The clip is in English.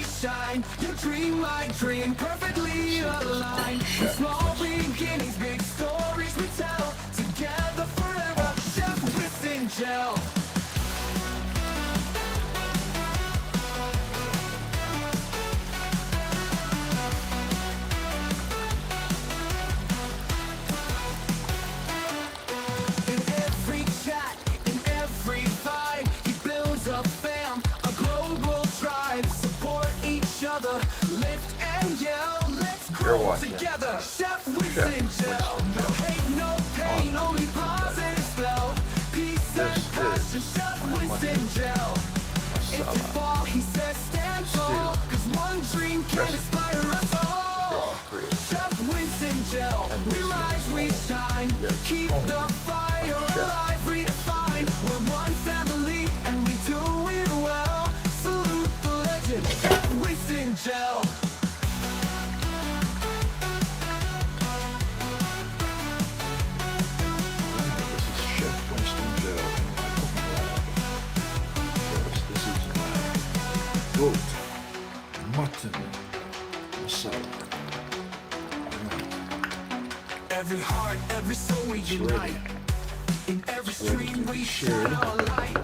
we shine. Your dream, my dream, perfectly aligned. From small beginnings, big stories we tell. Together forever, Chef Winston GeL. In every chat, in every vibe, he builds a fam, a global tribe. Support each other, lift and yell. Let's grow together. Chef Winston GeL. No hate, no pain, only positive spell. Peace and passion. Chef Winston GeL. If you fall, he says stand tall, 'cause one dream can inspire us all. Chef Winston GeL. We rise, we shine. Keep the fire alive, redefine. We're one family and we do it well. Salute the legend, Chef Winston GeL. This is Chef Winston GeL. This is goat mutton masala. Every heart, every soul we unite. In every stream we shine our light.